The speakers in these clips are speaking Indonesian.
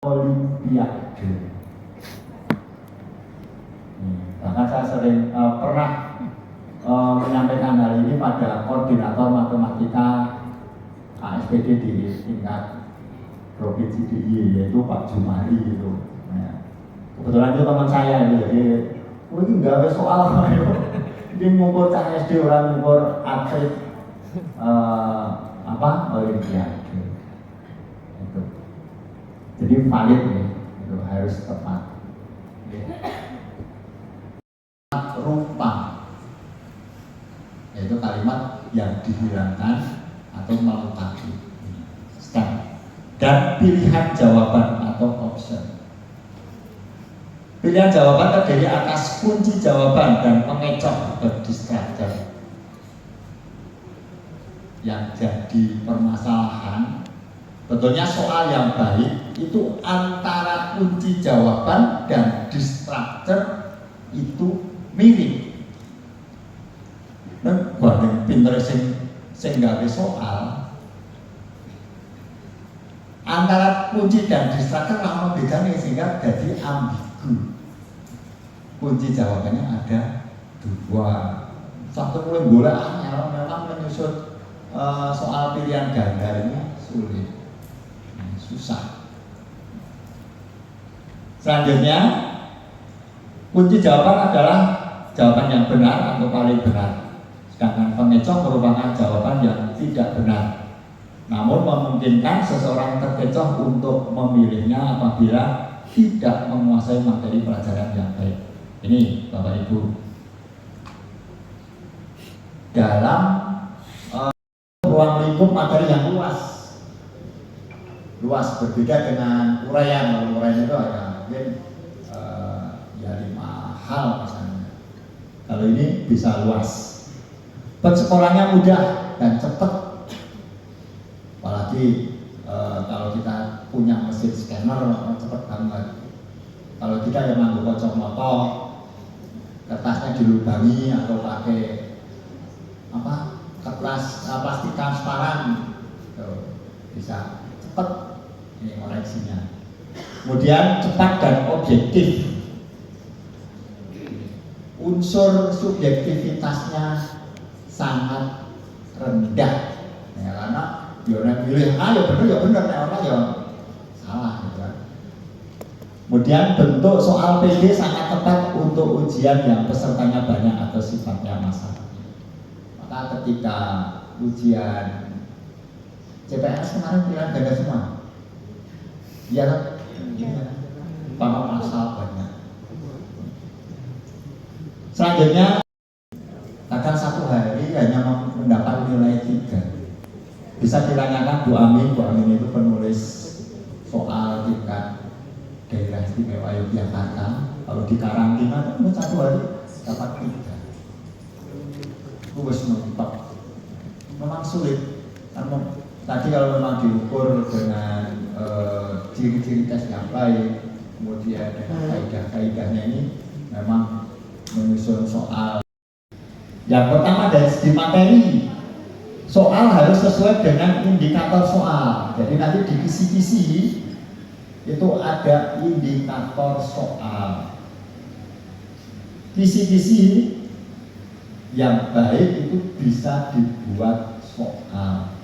Olimpiade. Bahkan saya sering pernah menyampaikan hal ini pada koordinator matematika ASPD di tingkat provinsi DIY, yaitu Pak Jumari itu. Kebetulan itu teman saya itu, jadi ini nggak ada soal, ini ngukur cah SD orang ngukur atlet Olimpiade. Itu. Jadi valid nih, itu harus tepat. Rupa, yaitu kalimat yang dihilangkan atau melengkapi. Dan pilihan jawaban atau option. Pilihan jawaban terdiri atas kunci jawaban dan pengecoh atau distractor. Yang jadi permasalahan, betulnya soal yang baik itu antara kunci jawaban dan distractor itu mirip. Dan banding pinter sing gawe soal antara kunci dan distractor lama bedanya sehingga jadi ambigu. Kunci jawabannya ada dua. Satu mulai bola memang menyusun soal pilihan ganda ini sulit, susah. Selanjutnya kunci jawaban adalah jawaban yang benar atau paling benar, sedangkan pengecoh merupakan jawaban yang tidak benar, namun memungkinkan seseorang terkecoh untuk memilihnya apabila tidak menguasai materi pelajaran yang baik. Ini Bapak Ibu, dalam ruang lingkup materi yang luas berbeda dengan uraian. Kalau uraian itu ada mungkin ya 5 hal misalnya. Kalau ini bisa luas. Sekolahnya mudah dan cepat. Apalagi kalau kita punya mesin scanner cepat banget. Kalau kita yang mampu kocok motor, kertasnya dilubangi atau pakai kertas plastik transparan, bisa cepat ini koreksinya. Kemudian cepat dan objektif. Unsur subjektivitasnya sangat rendah, ya, karena orang pilih A ya benar, orang ya salah, gitu kan. Kemudian bentuk soal PD sangat tepat untuk ujian yang pesertanya banyak atau sifatnya massal. Maka ketika ujian CPNS kemarin pilihan ganda semua, iya kan? Karena massal banyak. Selanjutnya, kadang satu hari hanya mendapat nilai 3. Bisa ditanyakan Bu Amin itu penulis soal tingkat daerah istimewa Yogyakarta. Kalau di karantina itu satu hari dapat 3. Itu harus mentok. Memang sulit. Karena tadi kalau memang diukur dengan ciri-ciri tes yang baik, kemudian kaidah-kaidahnya ini memang menyusun soal. Yang pertama dari segi materi, soal harus sesuai dengan indikator soal. Jadi nanti di kisi-kisi itu ada indikator soal. Kisi-kisi yang baik itu bisa dibuat soal.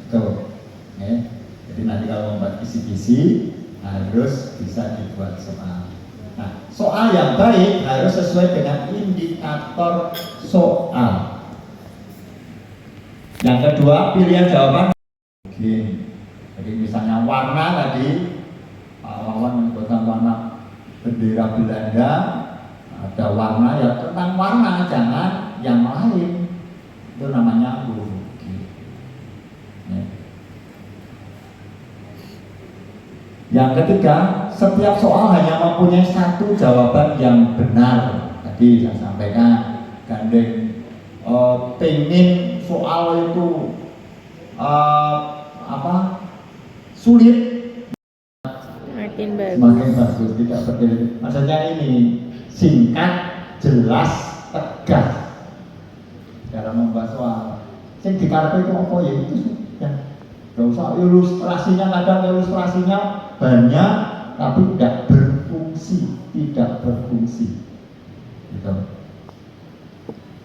Tuh, jadi nanti kalau membuat kisi-kisi harus bisa dibuat soal. Nah, soal yang baik harus sesuai dengan indikator soal. Yang kedua, pilihan jawaban. Jadi misalnya warna tadi, Pak Wawan menyebutkan warna bendera Belanda, ada warna ya tentang warna, jangan yang lain. Itu namanya rugi. Yang ketiga, setiap soal hanya mempunyai satu jawaban yang benar. Tadi saya sampaikan, gandeng pengen soal itu sulit, makin bagus, tidak berdiri. Maksudnya ini singkat, jelas, tegas dalam membahas soal. Yang dikarepe itu apa ya itu ya. Gak usah ilustrasinya, kadang ilustrasinya banyak tapi tidak berfungsi, gitu.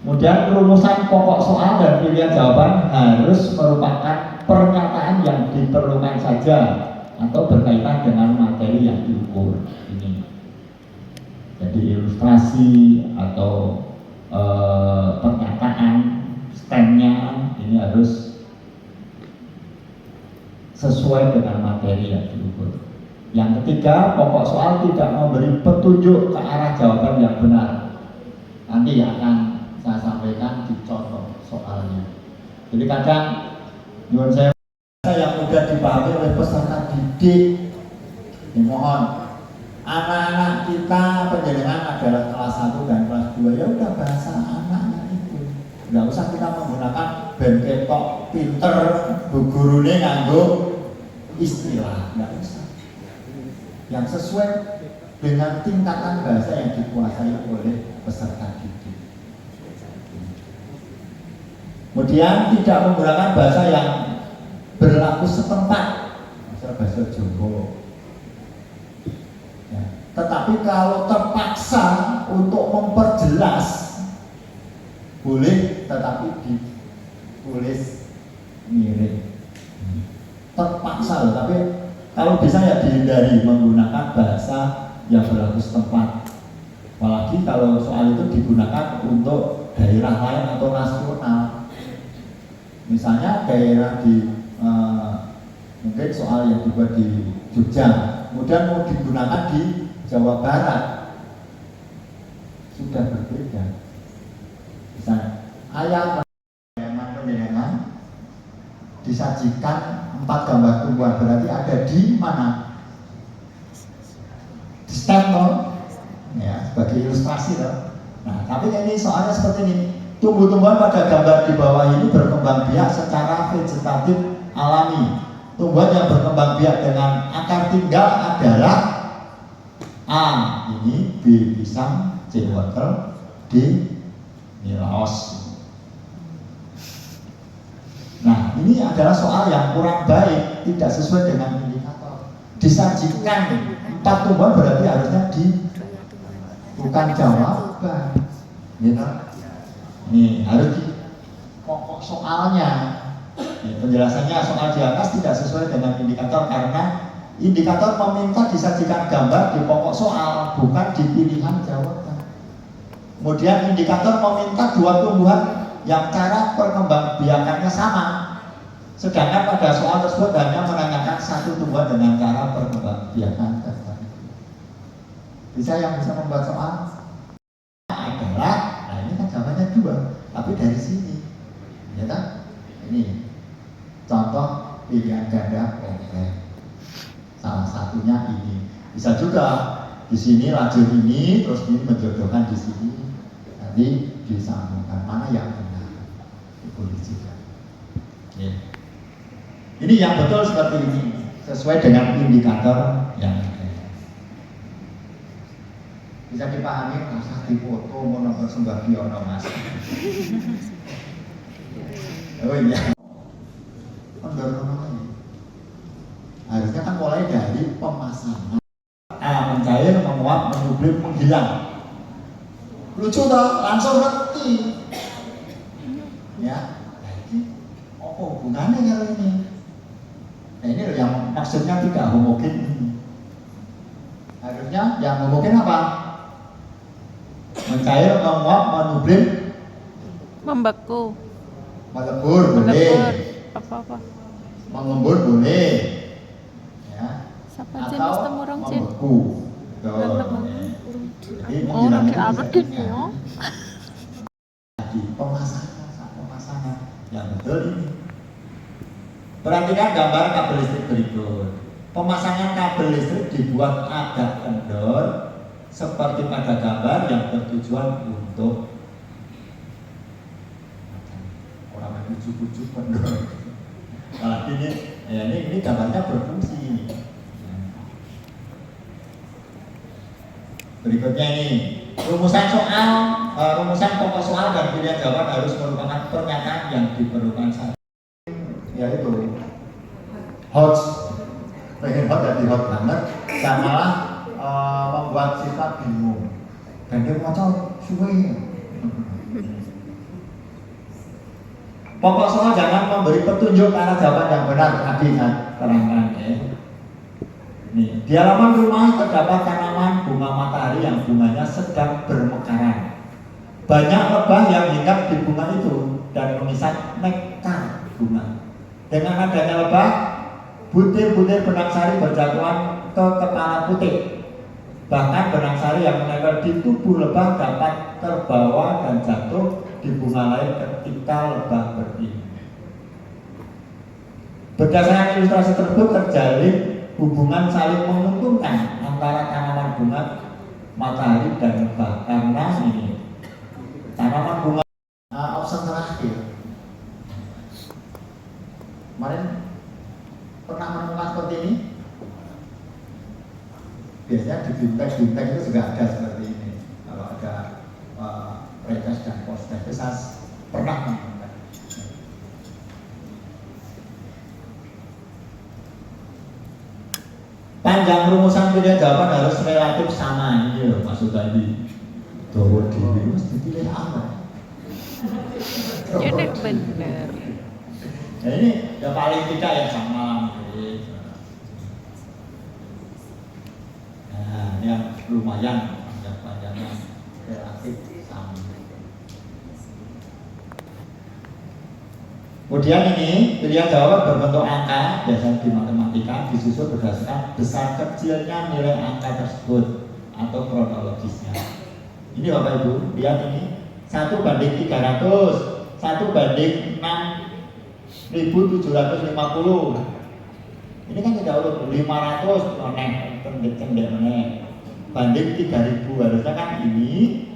Kemudian rumusan pokok soal dan pilihan jawaban harus merupakan pernyataan yang diperlukan saja atau berkaitan dengan materi yang diukur. Ini jadi ilustrasi atau pernyataan stemnya ini harus sesuai dengan materi yang diukur. Yang ketiga, pokok soal tidak memberi petunjuk ke arah jawaban yang benar. Nanti akan saya sampaikan di contoh soalnya. Jadi kadang nyuwun saya yang mudah dipahami oleh peserta didik, mohon anak-anak kita penjenengan adalah kelas 1 dan kelas 2, ya udah bahasa anaknya itu. Nggak usah kita menggunakan ben ketok pinter gurune nganggo istilah, nggak usah. Yang sesuai dengan tingkatan bahasa yang dikuasai oleh peserta didik. Kemudian tidak menggunakan bahasa yang berlaku setempat, misal bahasa Jawa. Ya. Tetapi kalau terpaksa untuk memperjelas, boleh, tetapi ditulis mirip. Terpaksa loh, tapi kalau bisa ya dihindari menggunakan bahasa yang berlaku setempat. Apalagi kalau soal itu digunakan untuk daerah lain atau nasional. Misalnya daerah di mungkin soal yang dibuat di Jogja, kemudian mau digunakan di Jawa Barat, sudah berbeda. Misalnya ayat penjenengan disajikan 4 gambar tumbuhan, berarti ada di mana? Di stempel, ya, sebagai ilustrasi loh. Nah, tapi ini soalnya seperti ini. Tumbuh-tumbuhan pada gambar di bawah ini berkembang biak secara vegetatif alami. Tumbuhan yang berkembang biak dengan akar tinggal adalah A. Ini B. Pisang, C. Wortel, D. Nilaos. Nah, ini adalah soal yang kurang baik, tidak sesuai dengan indikator. Disajikan 4 tumbuhan berarti harusnya bukan jawaban, gitu. Ini harus di pokok soalnya. Penjelasannya soal di atas tidak sesuai dengan indikator karena indikator meminta disajikan gambar di pokok soal, bukan di pilihan jawaban. Kemudian indikator meminta 2 tumbuhan yang cara perkembangbiakannya sama, sedangkan pada soal tersebut hanya menanyakan 1 tumbuhan dengan cara perkembangbiakan tertentu. Bisa yang bisa membuat soal adalah, nah ini kan jawabannya 2, tapi dari sini, ya kan? Ini contoh pilihan ganda kompleks. Salah satunya ini. Bisa juga di sini lajur ini, terus ini menjodohkan di sini, nanti disambungkan mana yang benar. Boleh juga. Ya. Ini yang betul seperti ini, sesuai dengan indikator yang ada. Bisa dipahami, rasa dipoto mau nomor sembahyono mas. Oh iya. Harusnya kan mulai dari pemasangan. Mencair, menguap, menyublim, menghilang. Lucu toh, langsung ngerti. Ya, jadi apa hubungannya kalau ini? Nah ini loh yang maksudnya tidak homogen ini. Harusnya yang homogen apa? Mencair, menguap, menublim, membeku, melebur boleh, apa-apa, mengembur boleh, ya, atau membeku. Jadi menghilangkan di pemasangan yang betul ini. Perhatikan gambar kabel listrik berikut. Pemasangan kabel listrik dibuat agak kendor seperti pada gambar yang bertujuan untuk orang yang ujuk-ujuk kendor. Nah, ini gambarnya berfungsi ini. Berikutnya ini rumusan pokok soal dan pilihan jawaban harus merupakan pernyataan yang diperlukan saat yaitu hot, pengen hot jadi hot banget, dan malah membuat siswa bingung. Dan dia macam suwe. Pokok soal jangan memberi petunjuk arah jawaban yang benar. Tadi saya terangkan ya. Nih, di halaman rumah terdapat tanaman bunga matahari yang bunganya sedang bermekaran. Banyak lebah yang hinggap di bunga itu dan mengisap nektar bunga. Dengan adanya lebah, butir-butir benang sari berjatuhan ke kepala putih. Bahkan benang sari yang menempel di tubuh lebah dapat terbawa dan jatuh di bunga lain ketika lebah berdiri. Berdasarkan ilustrasi tersebut terjalin hubungan saling menguntungkan antara tanaman bunga matahari dan lebah karena ini tanaman bunga option terakhir. Kemarin pernah menemukan seperti ini. Biasanya di bintang itu juga ada seperti ini. Kalau ada pretest dan post-test itu saya pernah menemukan. Panjang rumusan pilihan jawaban harus relatif sama. Ini loh maksud tadi. Dawa diri mesti dipilih apa? Jadi benar. Nah ini yang paling tidak yang sama. Nah ini yang lumayan panjangnya relatif sama. Kemudian ini pilihan jawaban berbentuk angka, biasanya di matematika disusun berdasarkan besar kecilnya nilai angka tersebut atau kronologisnya. Ini Bapak Ibu, lihat ini 1 banding 300, 1 banding 6.750. Ini kan tidak urut 500 meneh, pendek meneh. Banding 3.000 harusnya kan ini,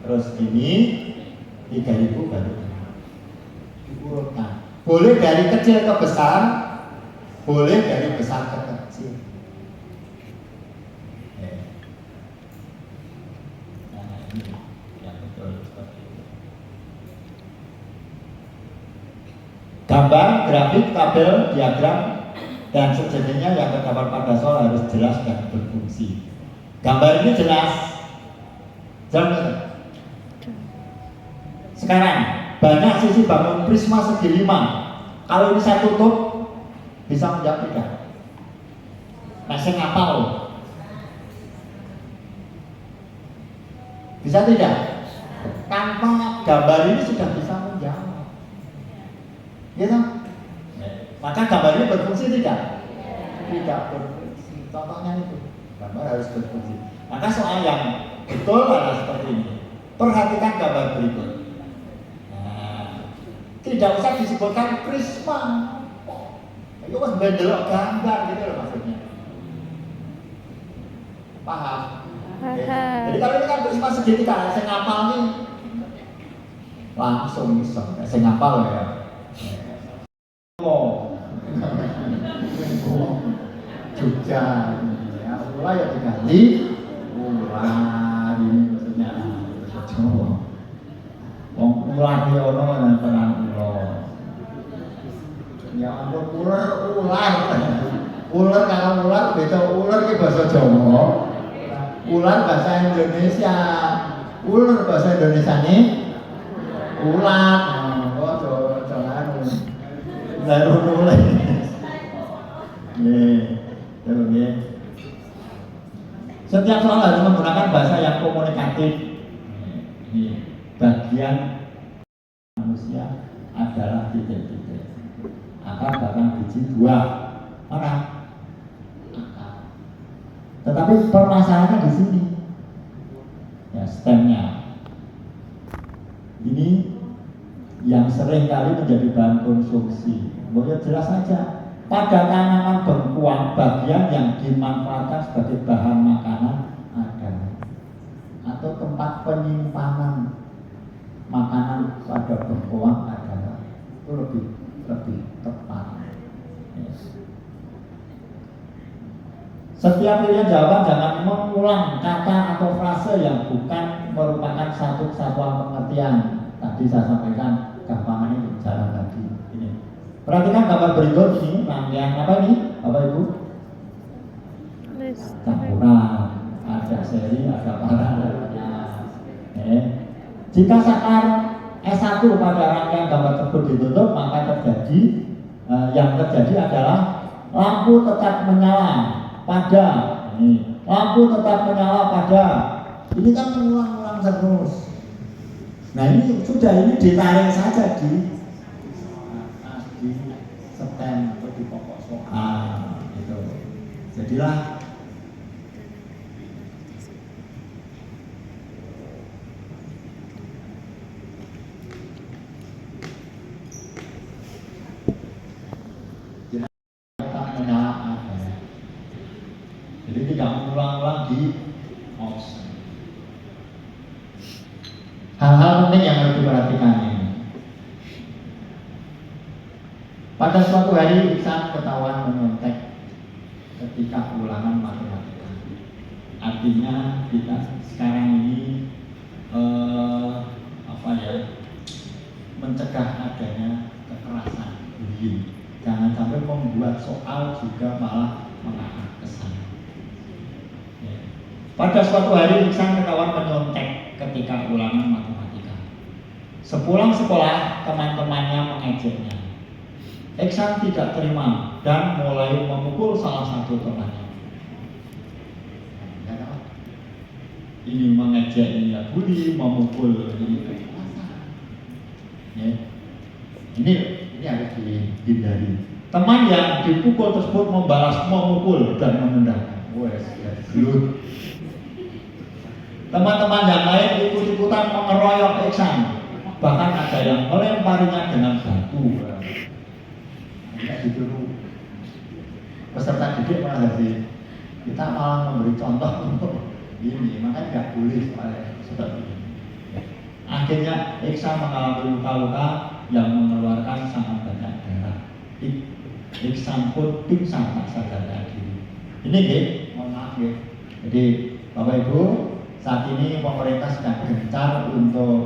terus ini 3.000 baru. Diurutkan. Boleh dari kecil ke besar, boleh dari besar ke kecil. Nah ini yang betul seperti itu. Gambar, grafik, tabel, diagram, dan sejenisnya yang terdapat pada soal harus jelas dan berfungsi. Gambar ini jelas. Sekarang banyak sisi bangun prisma segi 5. Kalau ini saya tutup bisa menjawab tidak. Masih ngapal. Bisa tidak? Tanpa gambar ini sudah bisa menjawab. Gitu? Maka gambar ini berfungsi tidak? Tidak berfungsi. Contohnya itu. Gambar harus berfungsi. Maka soal yang betul adalah seperti ini. Perhatikan gambar berikut. Tidak usah disebutkan prisma. Itu kan bendelok gambar gitu loh maksudnya. Paham? Jadi kalau ini kan prisma segitiga, saya ngapal nih langsung bisa. Saya ngapal ya. Jogja, ya mulai ya diganti. Mulai ini maksudnya Jawa. Wong ular ya ono nang perang ular. Ya ampun ular. Ular kalau ular beda ular ki bahasa Jawa. Ular bahasa Indonesia. Ular bahasa Indonesia nih ular. Oh jangan. Baru mulai. Nggih. Setiap soal harus menggunakan bahasa yang komunikatif. Bagian manusia adalah titik-titik. Akar bahkan biji buah. Mana? Akar. Tetapi permasalahannya di sini. Ya, stemnya. Ini yang sering kali menjadi bahan konsumsi. Boleh jelas saja. Pada tanaman bengkuang, bagian yang dimanfaatkan sebagai bahan makanan adalah atau tempat penyimpanan makanan pada bengkoang adalah itu lebih tepat. Setiap pilihan jawaban jangan mengulang kata atau frase yang bukan merupakan satu kesatuan pengertian. Tadi saya sampaikan gampangan ini jalan lagi. Ini Perhatikan gambar berikut ini, rangkaian apa ini, Bapak Ibu? Campuran, ada seri, ada paralelnya. Jika saklar S1 pada rangkaian gambar tersebut ditutup, maka yang terjadi adalah lampu tetap menyala pada. Ini, lampu tetap menyala pada. Ini kan mengulang-ulang terus. Nah ini sudah, ini ditarik saja di setem atau di pokok soal gitu. Jadilah menyala ada. Jadi tidak mengulang-ulang di opsi. Hal-hal penting yang harus diperhatikan ini. Pada suatu hari Iksan ketahuan menyontek ketika ulangan matematika. Artinya kita sekarang ini mencegah adanya kekerasan bullying. Jangan sampai membuat soal juga malah mengarah ke sana. Ya. Pada suatu hari Iksan ketahuan menyontek ketika ulangan matematika. Sepulang sekolah teman-temannya mengejeknya. Iksan tidak terima dan mulai memukul salah satu temannya. Ini mengejek, ini bully, memukul, ini kekerasan. Ya. Ini harus dihindari. Teman yang dipukul tersebut membalas memukul dan menendang. Wes, gelut. Teman-teman yang lain ikut-ikutan mengeroyok Iksan. Bahkan ada yang melemparinya dengan batu. Tidak disuruh peserta didik malah jadi kita malah memberi contoh untuk ini, makanya tidak boleh seperti ini. Akhirnya Iksan mengalami luka-luka yang mengeluarkan sangat banyak darah. Iksan pun pingsan tak sadarkan diri. Ini mohon maaf Jadi Bapak Ibu, saat ini pemerintah sedang gencar untuk